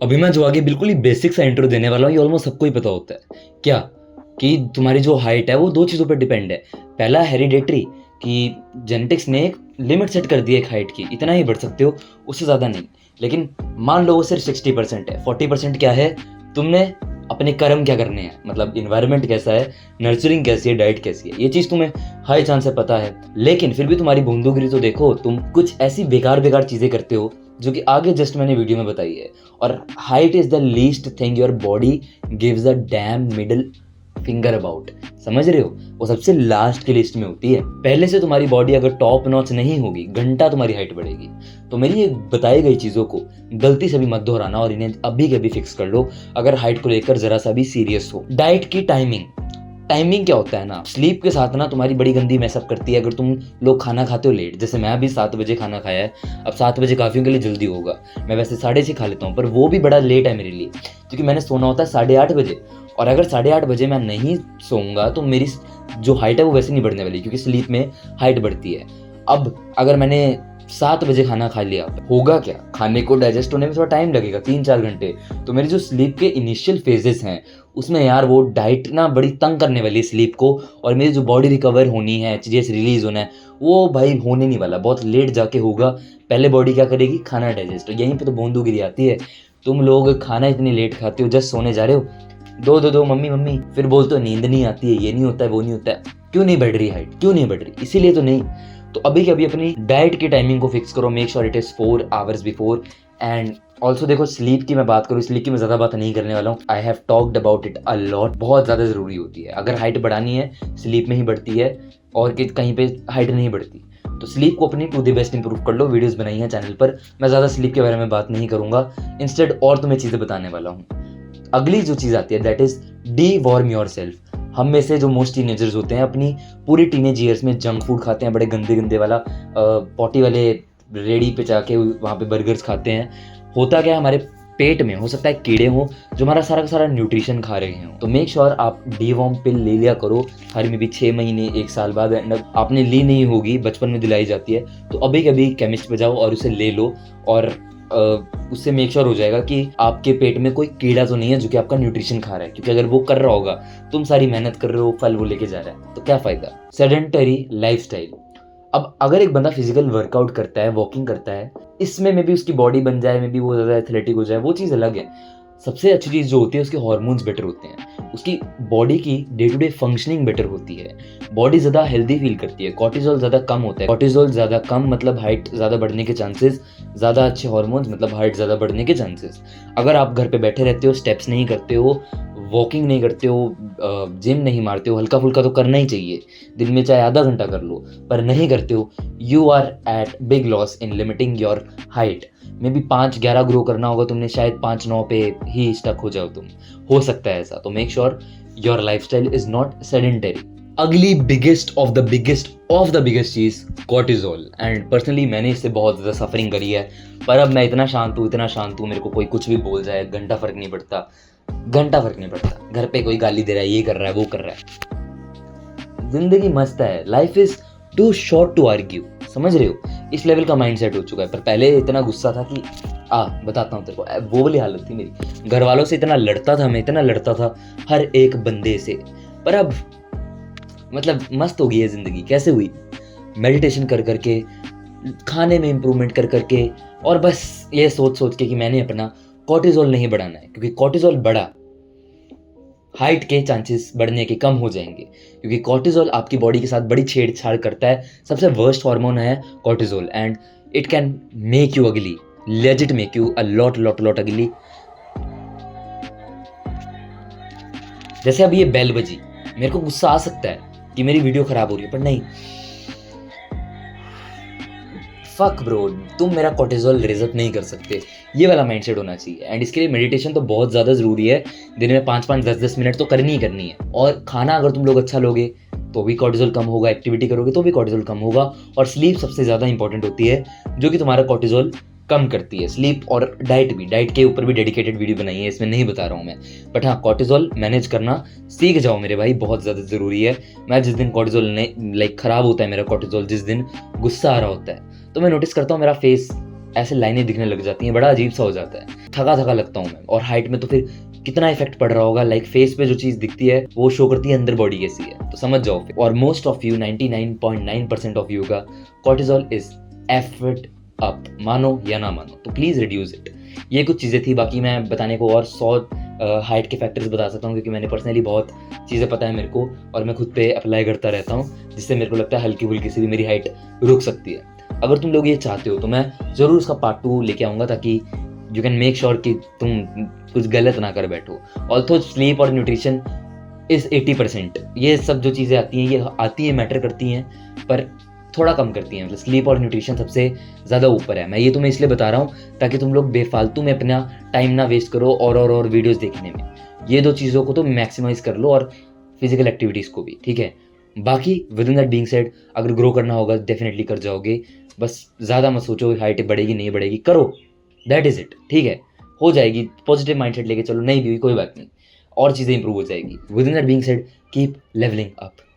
अभी मैं जो आगे बिल्कुल ही बेसिक सा इंट्रो देने वाला हूँ, ये ऑलमोस्ट सबको ही पता होता है क्या, कि तुम्हारी जो हाइट है वो दो चीज़ों पर डिपेंड है। पहला हेरिडेटरी, कि जेनेटिक्स ने एक लिमिट सेट कर दी है एक हाइट की, इतना ही बढ़ सकते हो, उससे ज़्यादा नहीं। लेकिन मान लो वो सिर्फ 60% है, 40% क्या है, तुमने अपने कर्म क्या करने हैं, मतलब इन्वायरमेंट कैसा है, नर्चरिंग कैसी है, डाइट कैसी है, ये चीज़ तुम्हें हाई चांस से पता है। लेकिन फिर भी तुम्हारी बूंदोगिरी तो देखो, तुम कुछ ऐसी बेकार बेकार चीज़ें करते हो जो कि आगे जस्ट मैंने वीडियो में बताई है। और height is the least thing your body gives a dam middle finger about, समझ रहे हो, वो सबसे लास्ट की लिस्ट में होती है। पहले से तुम्हारी बॉडी अगर टॉप नॉच नहीं होगी, घंटा तुम्हारी हाइट बढ़ेगी। तो मेरी ये बताई गई चीज़ों को गलती से भी मत दोहराना और इन्हें अभी के अभी फिक्स कर लो अगर हाइट को लेकर जरा सा भी सीरियस हो। डाइट की टाइमिंग, टाइमिंग क्या होता है ना, स्लीप के साथ ना तुम्हारी बड़ी गंदी मैसअप करती है। अगर तुम लोग खाना खाते हो लेट, जैसे मैं अभी 7 बजे खाना खाया है, अब 7 बजे काफ़ियों के लिए जल्दी होगा, मैं वैसे 6:30 खा लेता हूँ, पर वो भी बड़ा लेट है मेरे लिए, क्योंकि मैंने सोना होता है 8:30 बजे। और अगर 8:30 बजे मैं नहीं सोऊंगा तो मेरी जो हाइट है वो वैसे नहीं बढ़ने वाली, क्योंकि स्लीप में हाइट बढ़ती है। अब अगर मैंने 7 बजे खाना खा लिया, होगा क्या, खाने को डाइजेस्ट होने में थोड़ा टाइम लगेगा, 3-4 घंटे। तो मेरी जो स्लीप के इनिशियल फेजेस हैं उसमें यार वो डाइट ना बड़ी तंग करने वाली है स्लीप को, और मेरी जो बॉडी रिकवर होनी है, एचजीएच रिलीज होना है, वो भाई होने नहीं वाला, बहुत लेट जाके होगा। पहले बॉडी क्या करेगी, खाना डाइजेस्ट। यहीं पे तो बूंदूगिरी आती है। तुम लोग खाना इतनी लेट खाते हो, जस्ट सोने जा रहे हो, दो मम्मी मम्मी, फिर बोलते हो नींद नहीं आती है, ये नहीं होता है, वो नहीं होता है। क्यों नहीं बढ़ रही हाइट, क्यों नहीं बढ़ रही, इसीलिए तो नहीं। तो अभी के अभी अपनी डाइट की टाइमिंग को फिक्स करो, make sure it is 4 hours before. And also देखो, स्लीप की मैं बात करूँ, स्लीप की मैं ज़्यादा बात नहीं करने वाला हूँ, I have talked about it a lot. बहुत ज़्यादा ज़रूरी होती है, अगर हाइट बढ़ानी है स्लीप में ही बढ़ती है, और कहीं पे हाइट नहीं बढ़ती। तो स्लीप को अपनी टू द बेस्ट इंप्रूव कर लो। वीडियोस बनाई हैं चैनल पर, मैं ज़्यादा स्लीप के बारे में बात नहीं करूँगा, इंस्टेड और तुम्हें चीज़ें बताने वाला हूँ। अगली जो चीज़ आती है that is deworm yourself. हम में से जो मोस्ट टीनेजर्स होते हैं अपनी पूरी टीनेज ईयर्स में जंक फूड खाते हैं, बड़े गंदे गंदे वाला, पॉटी वाले रेडी पे जाके वहाँ पे बर्गर्स खाते हैं। होता क्या है, हमारे पेट में हो सकता है कीड़े हों जो हमारा सारा का सारा न्यूट्रिशन खा रहे हों। तो मेक श्योर आप डीवॉर्म पिल ले लिया करो हर में भी 6 महीने 1 साल बाद। एंड आपने ली नहीं होगी, बचपन में दिलाई जाती है, तो अभी कभी केमिस्ट पे जाओ और उसे ले लो, और उससे मेक श्योर हो जाएगा कि आपके पेट में कोई कीड़ा तो नहीं है जो कि आपका न्यूट्रिशन खा रहा है। क्योंकि अगर वो कर रहा होगा, तुम सारी मेहनत कर रहे हो, फल वो लेके जा रहा है, तो क्या फायदा। Sedentary lifestyle. अब अगर एक बंदा फिजिकल वर्कआउट करता है, वॉकिंग करता है, इसमें मे भी उसकी बॉडी बन जाए, मे भी वो ज़्यादा एथलेटिक हो जाए, वो चीज़ अलग है। सबसे अच्छी चीज़ जो होती है उसके हार्मोन्स बेटर होते हैं, उसकी बॉडी की day to day functioning better होती है, बॉडी ज़्यादा हेल्दी फील करती है, कॉर्टिजोल ज़्यादा कम होता है। कॉर्टिजोल ज़्यादा कम मतलब हाइट ज़्यादा बढ़ने के चांसेस, ज़्यादा अच्छे हार्मोन्स मतलब हाइट ज़्यादा बढ़ने के चांसेस। अगर आप घर पे बैठे रहते हो, स्टेप्स नहीं करते हो, वॉकिंग नहीं करते हो, जिम नहीं मारते हो, हल्का फुल्का तो करना ही चाहिए, दिन में चाहे आधा घंटा कर लो, पर नहीं करते हो, you are at big loss in limiting your height. Maybe 5'11" grow करना होगा तुमने, शायद 5'9" पे ही स्टक हो जाओ तुम, हो सकता है ऐसा। तो make sure your lifestyle is not sedentary. अगली बिगेस्ट ऑफ द बिगेस्ट चीज़, कॉर्टिजोल। एंड पर्सनली मैंने इससे बहुत ज़्यादा सफरिंग करी है, पर अब मैं इतना शांत हूँ, मेरे को कोई कुछ भी बोल जाए, घंटा फर्क नहीं पड़ता। घर पे कोई गाली दे रहा है, ये कर रहा है, वो कर रहा है, जिंदगी मस्त है, life is too short to argue, समझ रहे हो, इस लेवल का माइंडसेट हो चुका है। पर पहले इतना गुस्सा था कि बताता हूँ तेरे को, वो वाली हालत थी मेरी, घर वालों से इतना लड़ता था मैं, इतना लड़ता था हर एक बंदे से। पर अब मतलब मस्त हो गई है जिंदगी। कैसे हुई, मेडिटेशन कर करके, खाने में इम्प्रूवमेंट कर करके, और बस ये सोच के कि मैंने अपना कॉर्टिजोल नहीं बढ़ाना है, क्योंकि कॉर्टिजोल बढ़ा, हाइट के चांसेस बढ़ने के कम हो जाएंगे, क्योंकि कॉर्टिजोल आपकी बॉडी के साथ बड़ी छेड़छाड़ करता है। सबसे वर्स्ट हार्मोन है cortisol, and it can make you ugly, legit make you a lot ugly. जैसे अब ये बेल बजी, मेरे को गुस्सा आ सकता है कि मेरी वीडियो खराब हो रही है, पर नहीं, फक ब्रो, तुम मेरा कॉर्टिजोल रेज अप नहीं कर सकते, ये वाला माइंडसेट होना चाहिए। एंड इसके लिए मेडिटेशन तो बहुत ज़्यादा ज़रूरी है, दिन में 5-5 10-10 मिनट तो करनी ही करनी है। और खाना अगर तुम लोग अच्छा लोगे तो भी कॉर्टिजोल कम होगा, एक्टिविटी करोगे तो भी कॉर्टिजोल कम होगा। और स्लीप सबसे ज़्यादा इंपॉर्टेंट होती है, जो कि तुम्हारा कॉर्टिजोल कम करती है। स्लीप और डाइट के ऊपर भी डेडिकेटेड वीडियो बनाई है, इसमें नहीं बता रहा हूँ मैं, बट हाँ, कॉर्टिजोल मैनेज करना सीख जाओ मेरे भाई, बहुत ज़्यादा ज़रूरी है। मैं जिस दिन कॉर्टिजोल ने ख़राब होता है मेरा कॉर्टिजोल, जिस दिन गुस्सा आ रहा होता है, तो मैं नोटिस करता हूँ मेरा फेस ऐसे लाइनें दिखने लग जाती हैं, बड़ा अजीब सा हो जाता है, थका थका लगता हूँ मैं। और हाइट में तो फिर कितना इफेक्ट पड़ रहा होगा, लाइक फेस पे जो चीज़ दिखती है वो शो करती है अंदर बॉडी कैसी है, तो समझ जाओ फिर। और most of you 99.9% of you का कॉर्टिजोल इज एफर्ट अप, मानो या ना मानो, तो प्लीज़ रिड्यूस इट। ये कुछ चीज़ें थी, बाकी मैं बताने को और 100 हाइट के फैक्टर्स बता सकता हूँ, क्योंकि मैंने पर्सनली बहुत चीज़ें पता है मेरे को, और मैं खुद पे अप्लाई करता रहता हूँ, जिससे मेरे को लगता है हल्की फुल्की से भी मेरी हाइट रुक सकती है। अगर तुम लोग ये चाहते हो तो मैं ज़रूर उसका पार्ट 2 लेके आऊँगा, ताकि यू कैन मेक श्योर कि तुम कुछ गलत ना कर बैठो। ऑल्सो स्लीप और न्यूट्रिशन इज़ 80%, ये सब जो चीज़ें आती हैं ये आती हैं, मैटर करती हैं, पर थोड़ा कम करती हैं। मतलब स्लीप और न्यूट्रिशन सबसे ज़्यादा ऊपर है। मैं ये तुम्हें इसलिए बता रहा हूँ ताकि तुम लोग बेफालतू में अपना टाइम ना वेस्ट करो और वीडियोस देखने में। ये दो चीज़ों को तो मैक्सिमाइज कर लो, और फिजिकल एक्टिविटीज़ को भी, ठीक है। बाकी with in that being said, अगर ग्रो करना होगा डेफिनेटली कर जाओगे, बस ज़्यादा मत सोचो हाइट बढ़ेगी नहीं बढ़ेगी, करो, दैट इज़ इट, ठीक है। हो जाएगी, पॉजिटिव माइंडसेट लेके चलो, नहीं भी हुई कोई बात नहीं, और चीज़ें इंप्रूव हो जाएगी। Within that being said, keep levelling up.